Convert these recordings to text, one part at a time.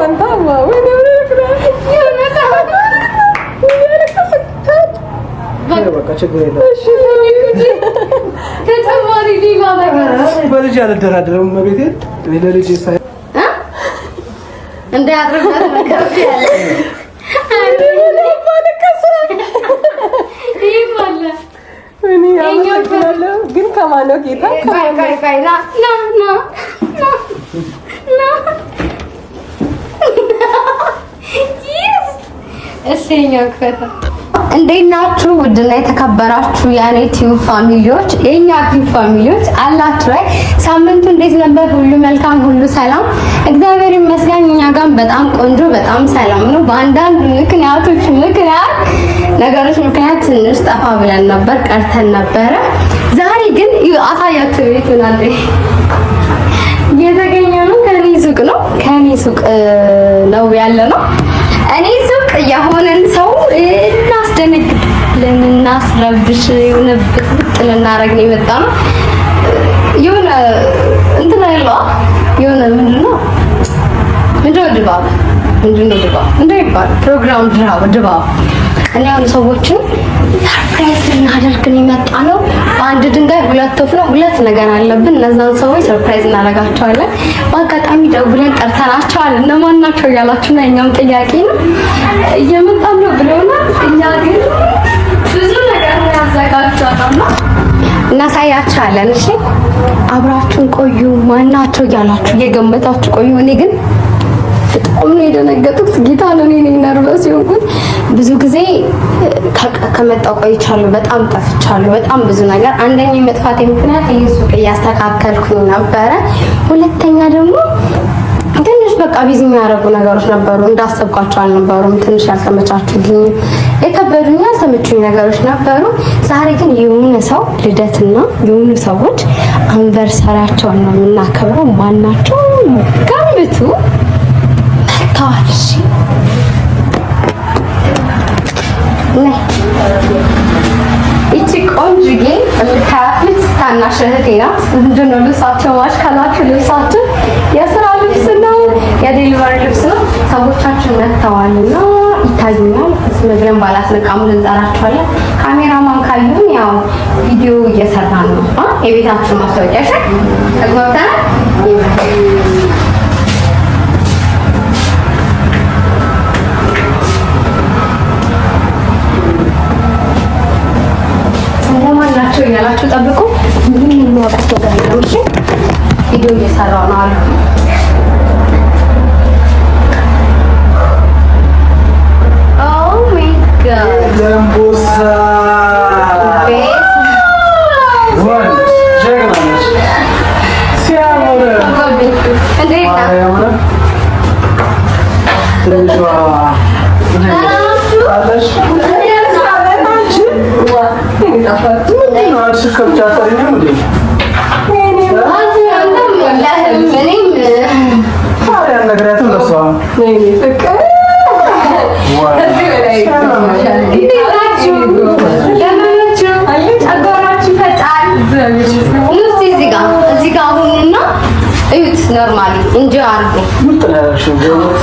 አንተ ወይ ነው በቃ ችግር የለም። እሺ ተጨማሪ ሊባ በልጅ አልደራደርም። መቤቴ ለልጅ ሳይ እንደ ያድርጋት ነገር ያለ ግን ከማነው ጌታ እንዴት ናችሁ? ውድና የተከበራችሁ የኔ ቲዩብ ፋሚሊዎች፣ የኛ ቲዩብ ፋሚሊዎች አላችሁ ላይ ሳምንቱ እንዴት ነበር? ሁሉ መልካም፣ ሁሉ ሰላም፣ እግዚአብሔር ይመስገን። እኛ ጋር በጣም ቆንጆ፣ በጣም ሰላም ነው። በአንዳንድ ምክንያቶች ምክንያት ትንሽ ጠፋ ብለን ነበር፣ ቀርተን ነበረ። ዛሬ ግን አሳያችሁ ቤቱን አንዴ የተገኘነው ከኔ ሱቅ ነው ያለ ነው። እኔ ሱቅ የሆነን ሰው እናስደነግጣለን፣ እናስረብሽ፣ የሆነ ብጥብጥ ልናረግ ነው የመጣነው። የሆነ እንትን አይደለም የሆነ ምንድነው ድባብ እንደይባል ፕሮግራም ድባብ እኔ አሁን ሰዎችን ሰርፕራይዝ እናደርግ ነው የመጣነው። በአንድ ድንጋይ ሁለት ወፍ ነው፣ ሁለት ነገር አለብን። እነዛን ሰዎች ሰርፕራይዝ እናደርጋቸዋለን። በአጋጣሚ ደውለን ጠርተናቸዋል። እነማን ናቸው እያላችሁ ነው። እኛም ጥያቄ ነው እየመጣን ነው ብለውናል። እኛ ግን ብዙ ነገር ያዘጋጃለሁ እናሳያችኋለን። እሺ አብራችሁን ቆዩ። ማናቸው እያላችሁ እየገመታችሁ ቆዩ። እኔ ግን በጣም ነው የደነገጥኩት። ጌታ ነው እኔ ነርቨስ የሆንኩት። ብዙ ጊዜ ከመጣሁ ቆይቻለሁ። በጣም ጠፍቻለሁ። በጣም ብዙ ነገር። አንደኛ የመጥፋቴ ምክንያት ሱቅ እያስተካከልኩኝ ነበረ። ሁለተኛ ደግሞ ትንሽ በቃ ቢዚ የሚያደርጉ ነገሮች ነበሩ። እንዳሰብኳቸው አልነበሩም። ትንሽ ያልተመቻቹልኝ፣ የከበዱኝ፣ ያልተመቹኝ ነገሮች ነበሩ። ዛሬ ግን የሆነ ሰው ልደትና የሆኑ ሰዎች አንቨርሰሪያቸውን ነው የምናከብረው። ማናቸው ገምቱ። እሺ እቺ ቆንጆዬ የምታያት ልጅ ታናሽ እህቴ ናት። ምንድን ነው ልብሳቸው? ማሽ ካላችሁ ልብሳችን የስራ ልብስ ነው፣ የዴሊቨሪ ልብስ ነው። ሰዎቻችን መጥተዋልና ይታዩኛል። ስመግረን ባላስነቃሙ ልንጠራቸዋለን። ካሜራማን ካዩን ያው ቪዲዮ እየሰራን ነው። የቤታችን ማስታወቂያ ሸክ ተግባብተናል። ናቸው ያላችሁ ጠብቁ። ምን የሚያውቁት ነገር የለም። እሺ ቪዲዮ እየሰራው ነው አሉ። ኦ ማይ ጋድ ለምቦሳ ኖርማሊ እንጂ አርጉ ምጥራሽው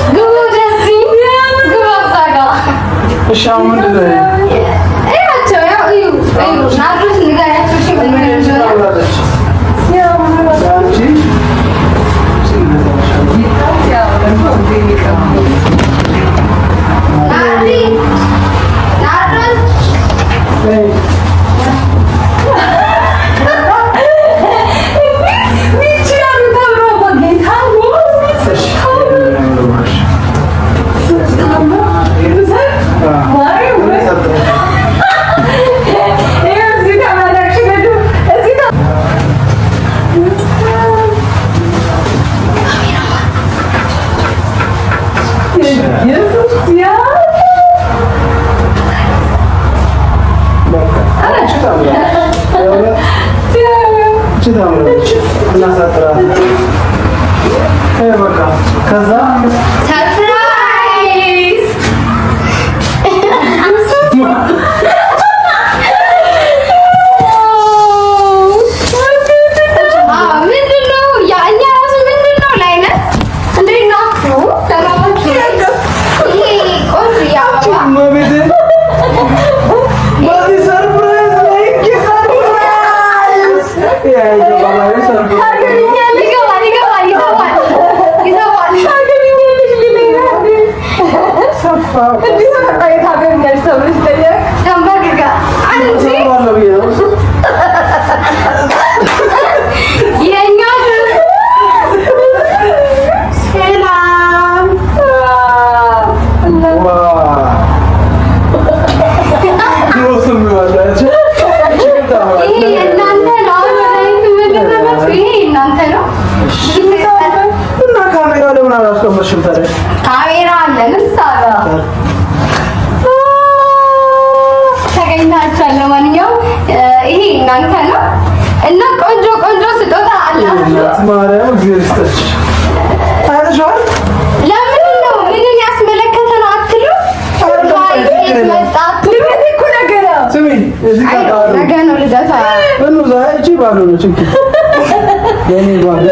ግቡ ደዚህ ግቡ አዛጋ እሻው ምንድነው እያቸው ያው እዩ ናድርስ ንጋያችሁ እሺ ምን ነው ያው ማራጂ ያው ደግሞ ካሜራ አለ ምሳሌ ተገኝታችኋል። ለማንኛውም ይሄ እናንተ ነው እና ቆንጆ ቆንጆ ስጦታ አላችሁ። ማርያም ግርስተሽ ታረሻል። ለምን ነው ምንን ያስመለከተ ነው አትሉ? ነገ ነው ልደታ ነው ዛሬ ባሉ ነው ችግር የኔ ባሉ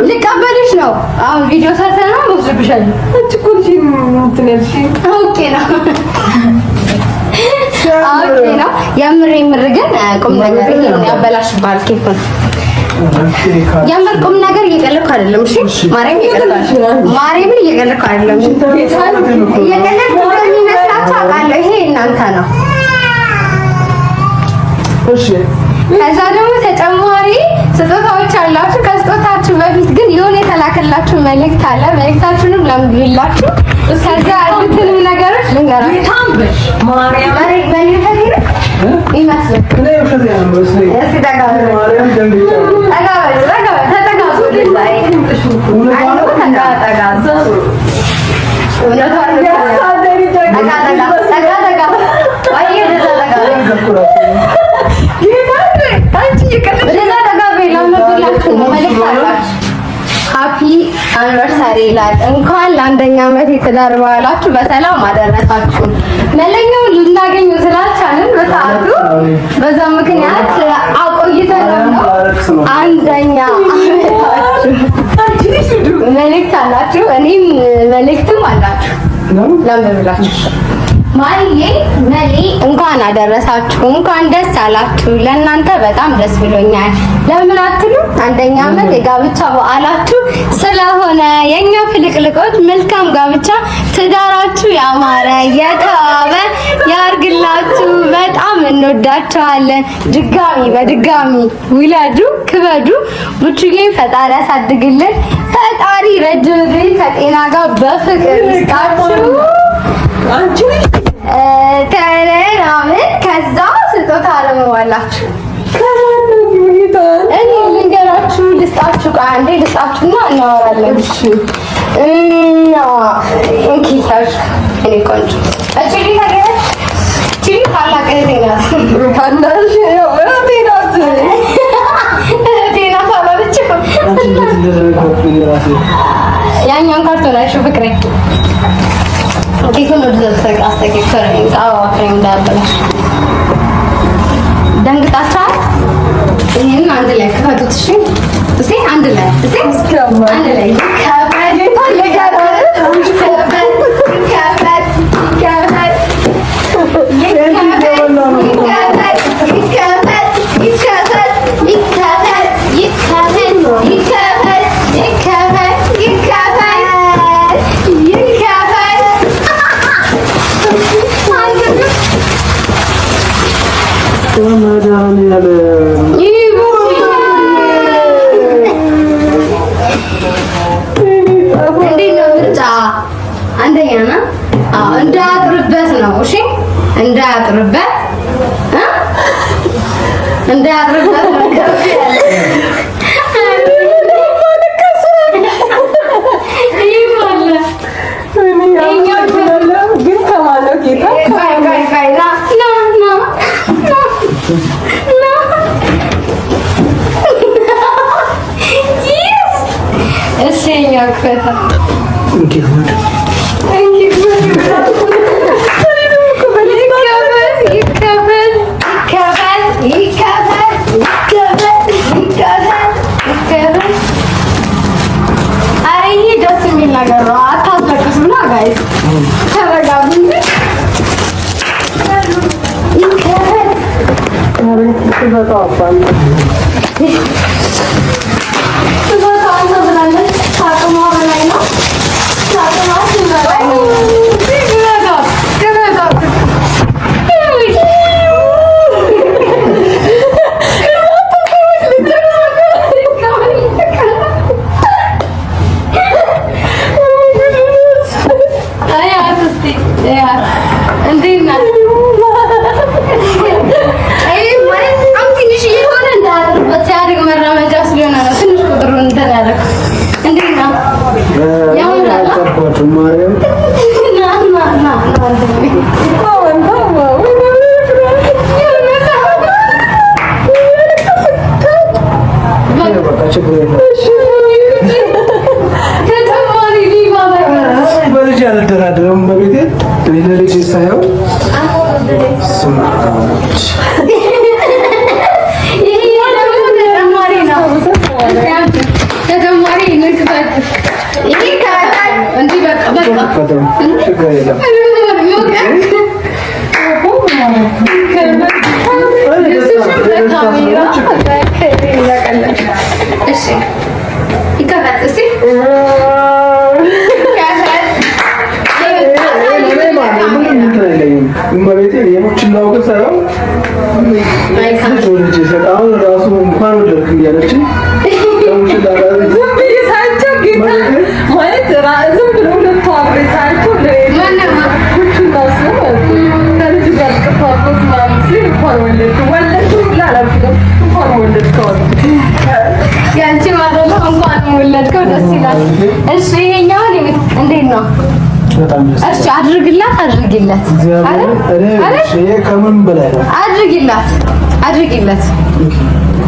ልቀበልሽ ነው። አሁን ቪዲዮ ሰርተና ወስድብሻል። ኦኬ ነው የምር ግን ቁም ነገር ያበላሽባል። ኬኩን የምር ቁም ነገር እየቀለድኩ አይደለም። እሺ ማርያም እየቀለድኩ አይደለም። እየቀለድኩ እንደሚመስላችሁ አውቃለሁ። ይሄ እናንተ ነው። እሺ ከዛ ደግሞ ተጨማሪ ስጦታዎች አላችሁ። ከስጦታችሁ በፊት ግን የሆነ የተላከላችሁ መልእክት አለ። መልእክታችሁንም ለምንላችሁ ከዛ ያሉትንም ነገሮች ልንገራችሁ። ታምብሽ ማርያም ሃፒ አኒቨርሳሪ ይላል። እንኳን ለአንደኛ ዓመት የትዳር በዓላችሁ በሰላም አደረሳችሁ። መለኛውን ልናገኙ ስላልቻልን በሰዓቱ በዛ ምክንያት አቆይተን ነው። አንደኛ ዓመታችሁ መልእክት አላችሁ፣ እኔም መልእክትም አላችሁ። ለምን ብላችሁ ማይዬ መሌ እንኳን አደረሳችሁ፣ እንኳን ደስ አላችሁ። ለእናንተ በጣም ደስ ብሎኛል። ለምን አትሉ? አንደኛ ዓመት የጋብቻ በዓላችሁ ስለሆነ የኛ ፍልቅልቆች መልካም ጋብቻ፣ ትዳራችሁ ያማረ የተዋበ ያርግላችሁ። በጣም እንወዳችኋለን። በድጋሚ ውለዱ፣ ክበዱ። ቡችዬን ፈጣሪ ያሳድግልን። ፈጣሪ ረጅም ዕድሜ ከጤና ጋር በፍቅር ይስጣችሁ። ተለናምን ከዛ ስጦታ አለመዋላችሁ እኔ ልንገራችሁ፣ ልስጣችሁ አንዴ ልስጣችሁና እናወራለን። እሺ እንኪ ታሽ እኔ ቆንጆ እቺ ታገኘሽ እቺ ታላቅ እህቴናት ታናሽ እህቴናት እህቴናት አላለች። ያኛውን ካርቶን አይሽ ፍቅሬ ኬኩን ወደ ዘጠቅ አስተካክለ አዋክሬም እንዳበላሽ ደንግጣችኋል። ይሄን አንድ ላይ ከፈቱት። እሺ እሺ አንድ ላይ እሺ አንድ ላይ አንደኛ ነው። እንዳያጥርበት ነው። እሺ እንዳያጥርበት ነው። Ini እሺ አድርግላት ከምን በላይ ነው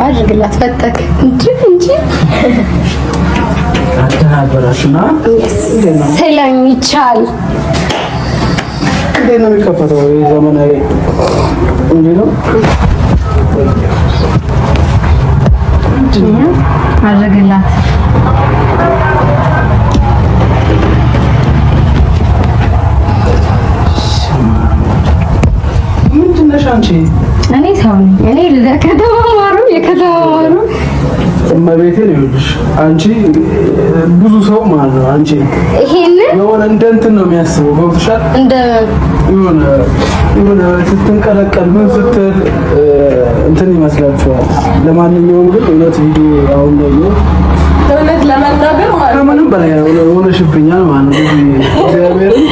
አድርግላት ፈጠክ እንጂ አተናበራሽና ስለሚቻል እንዴት ነው የሚከፈተው? ዘመናዊ እንዴ ነው አድርግላት አንቺ እኔ ሰው ነኝ። እኔ የከተማሩ እመቤቴን ይኸውልሽ፣ አንቺ ብዙ ሰው ማለት ነው። አንቺ ይሄን የሆነ እንደ እንትን ነው የሚያስበው። ገብቶሻል? እንደ የሆነ ስትንቀለቀል ምን ስትል እንትን ይመስላችኋል። ለማንኛውም ግን እውነት ቪዲዮ አሁን ደግሞ እውነት ለመናገር ማለት ከምንም በላይ ሆነሽብኛል ማለት ነው። እግዚአብሔርን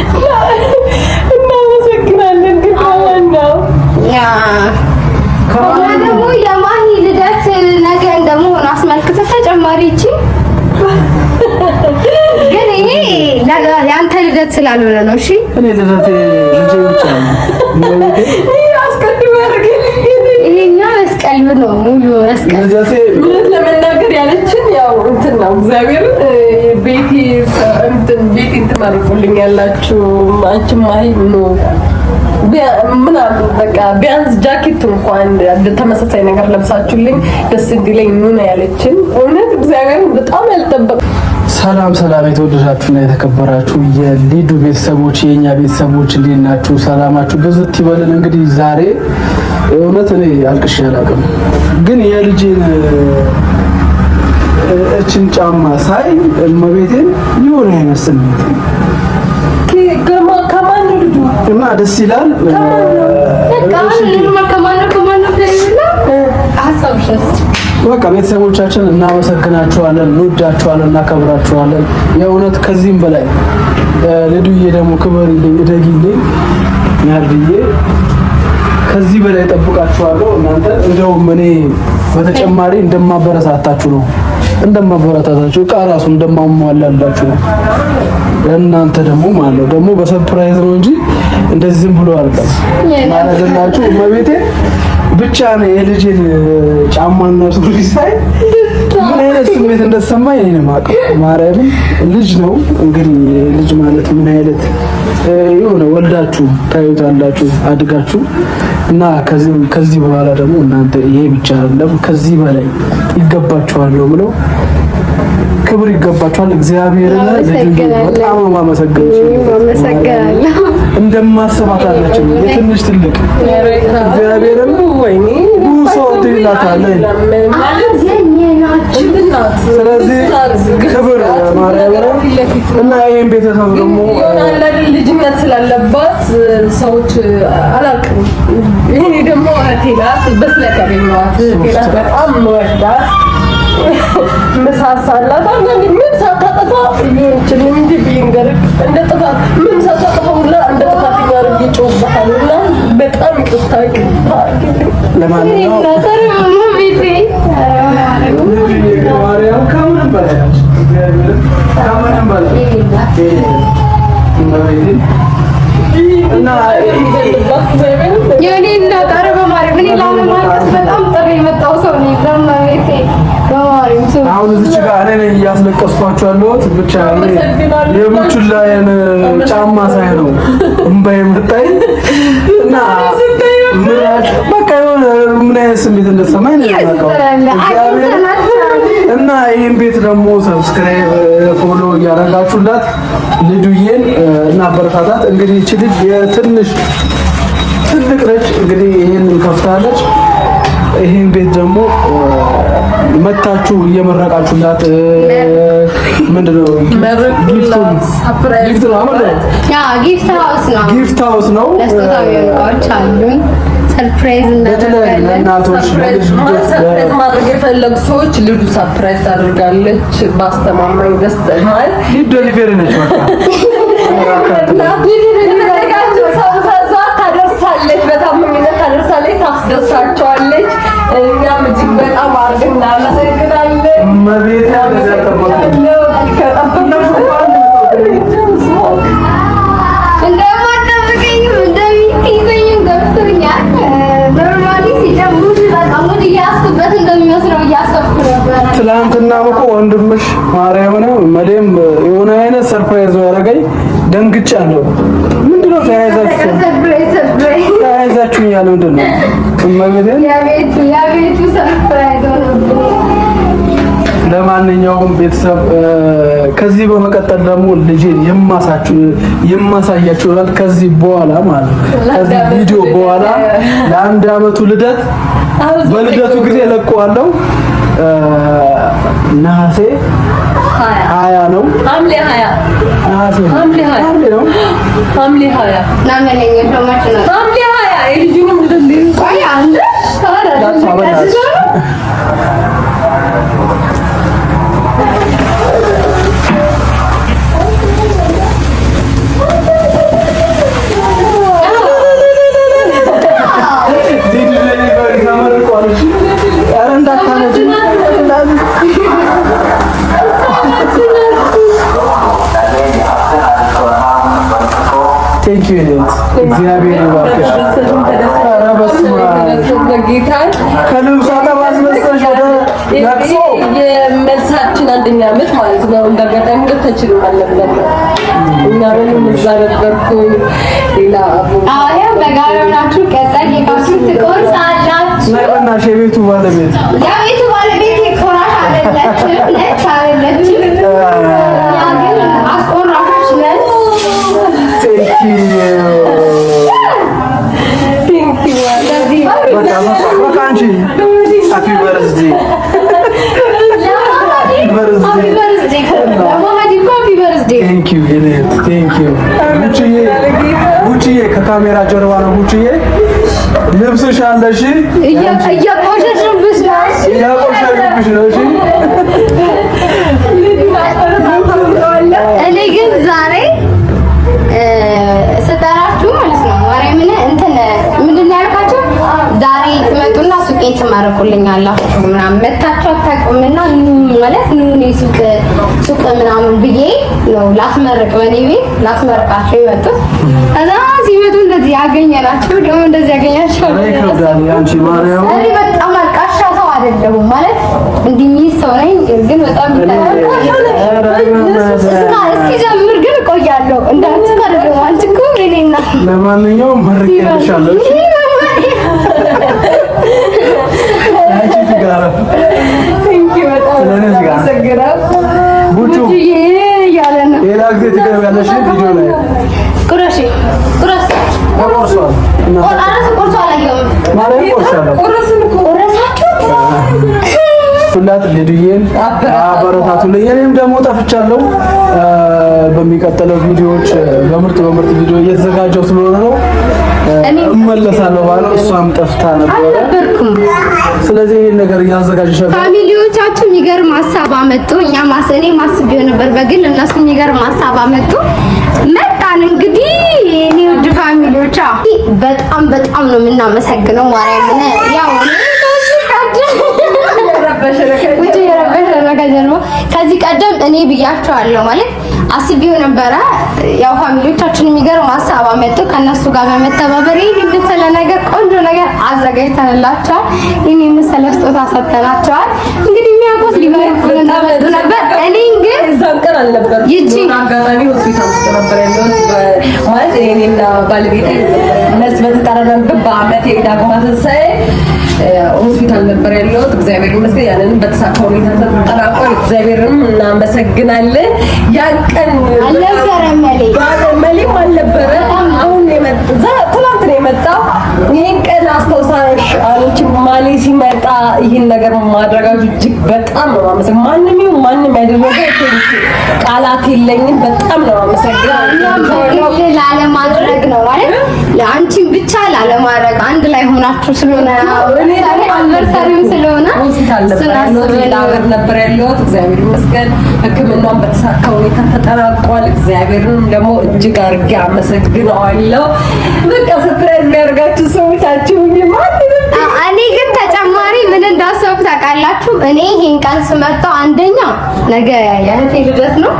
እናመሰግናለን። ግን ነው ደግሞ የማሂ ልደት ነገ እንደመሆኑ አስመልክተህ ተጨማሪ እቺ ግን ይሄ ያንተ ልደት ስላልሆነ ነው። እሺ እኔ ልደቴ ልጄ ብቻ ነው። ይሄኛው መስቀል ነው፣ ሙሉ መስቀል ልደቴ እውነት ለመናገር ያለችን ያው እንትን ነው። እግዚአብሔር ቤቲ ትመርቁልኝ ያላችሁ አንቺ ማሂ ነው ምን አሉ በቃ ቢያንስ ጃኬት እንኳን ተመሳሳይ ነገር ለብሳችሁልኝ ደስ እንዲለኝ ምን ያለችን እውነት እግዚአብሔር በጣም ያልጠበቅ። ሰላም የተወደዳችሁና የተከበራችሁ የሊዱ ቤተሰቦች የኛ ቤተሰቦች እንዴት ናችሁ? ሰላማችሁ በዝት ይበልን። እንግዲህ ዛሬ እውነት እኔ አልቅሼ አላውቅም፣ ግን የልጄን እችን ጫማ ሳይ እመቤቴን የሆነ አይመስል እና ደስ ይላል። በቃ ቤተሰቦቻችን እናመሰግናችኋለን፣ እንወዳችኋለን፣ እናከብራችኋለን። የእውነት ከዚህም በላይ ልዱዬ ደግሞ ክበሪልኝ፣ እደጊልኝ፣ ያርድዬ ከዚህ በላይ ጠብቃችኋለሁ። እናንተ እንደውም እኔ በተጨማሪ እንደማበረታታችሁ ነው እንደማበረታታችሁ ዕቃ ራሱ እንደማሟላላችሁ ነው። ለእናንተ ደግሞ ማለት ነው ደግሞ በሰርፕራይዝ ነው እንጂ እንደዚህ ዝም ብሎ አይደለም ማለትላችሁ። እመቤቴ ብቻ ነው የልጄን ጫማና ሱሪ ሳይ ምን አይነት ስሜት እንደተሰማኝ እኔ ነው የማውቀው። ማርያምን ልጅ ነው እንግዲህ ልጅ ማለት ምን አይነት የሆነ ወልዳችሁ ታዩታላችሁ አድጋችሁ እና ከዚህ በኋላ ደግሞ እናንተ ይሄ ብቻ አይደለም ከዚህ በላይ ይገባችኋል ነው ብለው ክብር ይገባችኋል። እግዚአብሔርን በጣም ማመሰግናለሁ። እንደማስባት አለችም የትንሽ ትልቅ እግዚአብሔርን ወይኔ ሰው ትላታለህ ስለዚህ ክብር ማርያም እና ይሄን ቤተሰብ ደግሞ ይሆናል ልጅነት ስላለባት ሰዎች አላውቅም። ይሄ ደግሞ እህቴናት በስለት ያገኘኋት እህቴናት በጣም ወዳት መሳሳላት አንዳንዴ ምን ሳታጠፋ ይችላል እንጂ ቢንገር እንደ ጥፋት ምን ሳታጠፋ ሁላ እንደ ጥፋት ያርግ ይጮህባታልና በጣም ይቅርታክ ለማንኛውም ማርያም ከምንም በላይ እና የኔ እናት ኧረ በማርያም እኔ ላለማልቀስ በጣም ጥሪ የመጣው ሰው ነኝ። ለማለቴ በማርያም ሰው አሁን እዚህ ጋር እኔ ነኝ እያስለቀስኳቸው ያለሁት ብቻ የሙቹላየን ጫማ ሳይ ነው እምባዬ የምታይ እና ምራጭ በቃ የሆነ ምን አይነት ስሜት እንደተሰማኝ ነው የማውቀው። እና ይሄን ቤት ደግሞ ሰብስክራይብ ፎሎ እያደረጋችሁላት ልዱዬን እና በረታታት። እንግዲህ እቺ ልጅ የትንሽ ትልቅ ነች። እንግዲህ ይሄን ከፍታለች። ይሄን ቤት ደግሞ መታችሁ እየመረቃችሁላት ምንድነው ጊፍት ሃውስ ነው። ሰርፕራይዝ እናቶች ሰርፕራይዝ ማድረግ የፈለጉ ሰዎች ልዱ ሰርፕራይዝ ታደርጋለች። ባስተማማኝ ደስተማል ዲሊቨሪ ነች። ታደርሳለች፣ በታማኝነት ታደርሳለች፣ ታስደስታቸዋለች። እኛም እጅግ በጣም አድርገን እናመሰግናለን። መቤት ትላንትና እኮ ወንድምሽ ማርያም ነው መደም የሆነ አይነት ሰርፕራይዝ ያደረገኝ ደንግጫለሁ። ምንድነው ተያይዛችሁኛል? ምንድነው እመቤቴን ያቤቱ ሰርፕራይዝ ነው። ለማንኛውም ቤተሰብ ከዚህ በመቀጠል ደግሞ ልጄን የማሳያችሁ ከዚህ በኋላ ማለት ከዚህ ቪዲዮ በኋላ ለአንድ አመቱ ልደት በልደቱ ጊዜ ለቀዋለሁ። ነሐሴ 20 ነው። ሐምሌ 20 ነሐሴ ሐምሌ 20 ነው። ሐምሌ 20 ናመለኝ ነው ማለት ነው። ሐምሌ 20 የልጁንም ልደት ቆይ አንተ ቴንክ ዩ እግዚአብሔር ይባርክሽ። ከልብሷ ተባስመሰሽ ወደ ለቅሶ የመልሳችን አንደኛ ዓመት ማለት ነው። እንደገና ተችሎ አለብን እኛ ምንም እዛ ነበርኩ። ሌላ አያ በጋራ ናችሁ። ቀጣይ የካችሁ ትቆርሳላችሁ። በእናትሽ የቤቱ ባለቤት የቤቱ ባለቤት የኮራሽ አይደለችም ነች አይደለችም። ያ ግን አስቆራሽ ነች። በቃ አንቺ ሃፒ በርዝዴ ቡችዬ ከካሜራ ጀርባ ነው። ቡችዬ ልብስሽ አለሽ እየቆሸሽብሽ ነው። እኔ ግን ዛሬ ስጠራችሁ ማለት ነው ማርያምን እንትን ምንድን ነው ያልኳችሁ? ዛሬ ትመጡና ሱቄን ትማርኩልኛላችሁ ምናምን መታችሁ አታውቁምና ማለት ኑኔ ሱቅ ምናምን ብዬ ነው ላስመርቅ በኔ ቤት ላስመርቃቸው የመጡት። ከዛ ሲመጡ እንደዚህ ያገኘናቸው ደግሞ እንደዚህ ያገኛቸው አንቺ ማርያም እኔ በጣም አልቃሻ ሰው አይደለሁም ማለት እንዲህ የሚይዝ ሰው ነኝ፣ ግን በጣም እስኪ ጀምር ግን እቆያለሁ እንዳንቺ አይደለም። አንቺ እኮ እኔና ለማንኛውም መርቄልሻለሁ። አንቺ ትጋራ ቡቹ እያለ ነው። ሌላ ጊዜ ትገቢያለሽ ቪዲዮ ላይ ቁረሺ ቁረስ ቆርሷል እና ቆርሷል አላየሁም ማለት ቆርሷል ቆረሳችሁ ፍላት ልዱዬን አበረታቱልኝ። እኔም ደግሞ ጠፍቻለሁ። በሚቀጥለው ቪዲዮዎች በምርጥ ቪዲዮ እየተዘጋጀው ስለሆነ ነው እመለሳለሁ ባለው እሷም ጠፍታ ነበር። ስለዚህ ይሄን ነገር እያዘጋጀሽ ነበር። ፋሚሊዎቻችሁ የሚገርም ሀሳብ አመጡ። እኔ ማስቤው ነበር በግል እነሱ የሚገርም ሀሳብ አመጡ። መጣን እንግዲህ እኔ ውድ ፋሚሊዎቻ በጣም ነው የምናመሰግነው። ማርያምን ያው ከዚህ ቀደም እኔ ብያቸዋለሁ ማለት አስቤው ነበረ። ያው ፋሚሊዎቻችን የሚገርም ሀሳብ አመጡ። ከነሱ ጋር በመተባበር ይሄን የመሰለ ነገር ቆንጆ ነገር አዘጋጅተንላቸዋል። ይሄን የመሰለ ስጦታ ሰጥተናቸዋል። እንግዲህ የሚያውቁት ሊመርቁ ነበር። እኔ ግን እዛም ቀን አልነበርኩም። ይቺ አጋጣሚ ሆስፒታል ውስጥ ነበር ያለሁት። ማለት እኔና ባለቤቴ እነሱ በተጠራረንበት በአመቴ ዳግማ ትንሣኤ ሆስፒታል ነበር ያለሁት። እግዚአብሔር ይመስገን ያንን በተሳካ ሁኔታ ተጠናቋል። እግዚአብሔርንም እናመሰግናለን። ያን ቀን አልነበረም መሌም አልነበረ። አሁን ትናንት ነው የመጣው። ይህን ቀን አስታውሳሽ አለች ማሌ ሲመጣ ይህን ነገር ማድረጋችሁ እጅግ በጣም ነው የማመሰግነው። ማንም ያደረገ ቃላት የለኝም። በጣም ነው የማመሰግነው። ላለማድረግ ነው ማለት ለአንቺም ብቻ ላለማድረግ አንድ ላይ ሆናችሁ ስለሆነ አንቨርሳሪም ስለሆነ ሆስፒታል ነበር ያለሁት። እግዚአብሔር ይመስገን ሕክምናውን በተሳካ ሁኔታ ተጠናቋል። እግዚአብሔርንም ደግሞ እጅግ አድርጌ አመሰግነዋለሁ። በቃ ሰርፕራይዝ የሚያደርጋችሁ ሰዎቻችሁ እኔ ግን ተጨማሪ ምን እንዳሰብኩ ታውቃላችሁ? እኔ ይሄን ቀን ስመጣው አንደኛ ነገ የእህቴ ልደት ነው።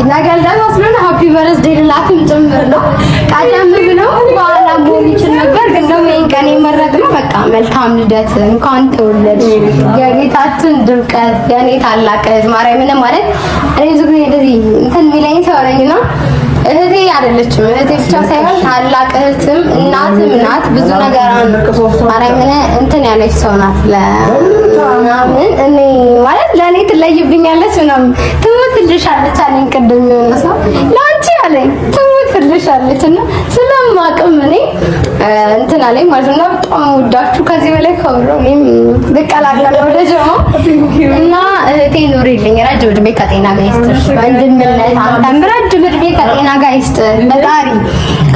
ነገ ደግሞ ስለሆነ ሃፒ በርዝዴ ልላትም ጭምር ነው። ቀደም ብለው በኋላ መሆን ይችል ነበር፣ ግን ደግሞ ይሄን ቀን የመረጥነው በቃ መልካም ልደት እንኳን ተወለድሽ የቤታችን ድምቀት የኔ ታላቅ እህት ማርያምን ማለት እኔ ብዙ ጊዜ እንደዚህ እንትን የሚለኝ ሰው ነኝና እህቴ አይደለችም። እህቴ ብቻ ሳይሆን ታላቅ እህትም እናትም ናት። ብዙ ነገር ማርያምን እንትን ያለች ሰው ናት። ለምናምን እኔ ማለት ለእኔ ትለይብኛለች ምናምን ትሞትልሻለች አለኝ። ቅድም የሆነ ሰው ለአንቺ አለኝ ትሞትልሻለች እና ስለማቅም እኔ እንትን አለኝ ማለት ነው። በጣም ወዳችሁ ከዚህ በላይ ከብሮ እኔም ልቀላቀል ወደ ጀማ እና እህቴ ኑሪልኝ፣ ረጅም ዕድሜ ከጤና ጋር ይስጥሽ። ወንድምነት አንተም ረጅም ዕድሜ ከጤና ጋር ይስጥህ። መዳሪ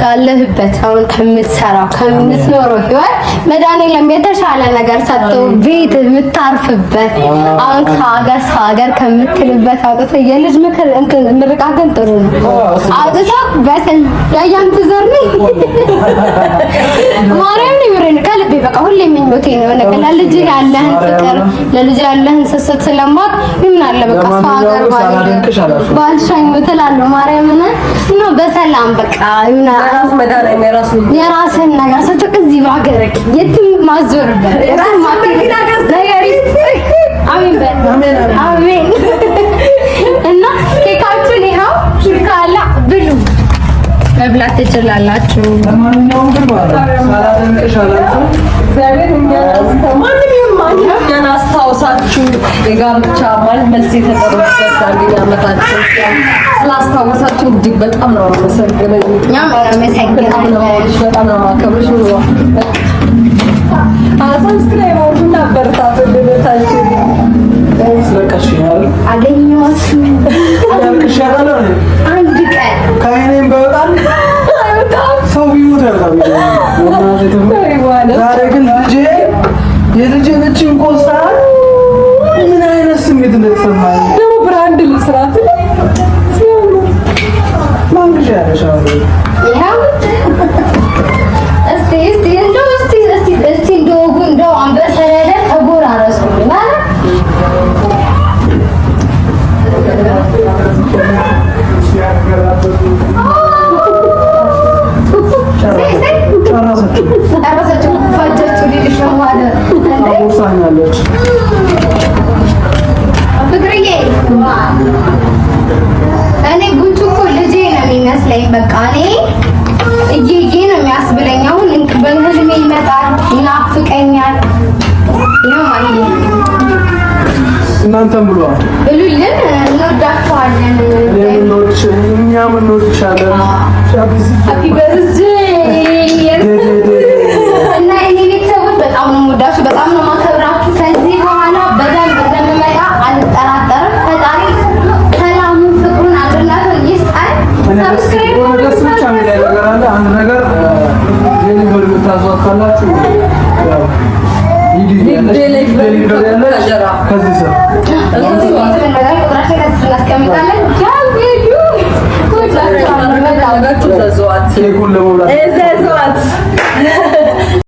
ካለህበት አሁን ከምትሰራው ከምትኖረው ህይወት መድኃኒዓለም የተሻለ ነገር ሰጥቶ ቤት የምታርፍበት አሁን ከሀገር ከምትልበት አውጥቶ የልጅ ምክር እንትን ምርቃትን ጥሩ ነው አውጥቶ በሰን ያያንተ ዘርኔ ማርያም ነው ይወረን ከልቤ በቃ ሁሌ ምኞቴ ነው። ለልጅ ያለህን ፍቅር ለልጅ ያለህን ስስት ስለማቅ ምን አለ በቃ ሀገር ባልሻኝ ትላለህ ማርያምን ነው በሰላም በቃ ይሁን ራስ መዳን የራስህን ነገር ስትቅ እዚህ ባገረክ የትም ማዞርበት አሜን። እና ኬካችሁን ይኸው ካላ ብሉ መብላት ትችላላችሁ። ለማንኛውም ግን ሳላደንቅሽ አላልኩም። እግዚአብሔር እኛን አስታውሳችሁ የጋብቻ ማለት መልስ የተጠሩበት አንደኛ ዓመታችን ስላስታወሳችሁ እጅግ በጣም ነው የማመሰግነው። እኛም እናመሰግናለን። በጣም ነው የማከብርሽ። ሰብስክራይብ አድርጉና አበረታቱልን። ስለቀሽኛል አገኘኋችሁ አልቅሻለሁ። አንድ ቀን ከእኔም በጣም ሰው ቢሞት ያልቃል። ዛሬ ግን የልጄ ነችን ኮስታ ምን አይነት ስሜት እንደተሰማኝ ደግሞ ብራንድ ልስራት ማንግሻ ያለሻው ይኸው እስቲ እንደው አንበሰለደ ተጎራረሱ ማለት ጨረሰችው ፈጀችው ሊልሽ ነው ማለት አቦሳኛለች። ፍቅርዬ እኔ ጉንጩ እኮ ልጄ ነው የሚመስለኝ። በቃ እኔ እዬ ነው የሚያስብለኝ። አሁን በህልሜ ይመጣል፣ ይናፍቀኛል። ይኸው ማለት ነው። እናንተም ብሏል ብሉልን። እንወዳችኋለን። እኛም እንወድሻለን። ሃፒ በርዝዴይ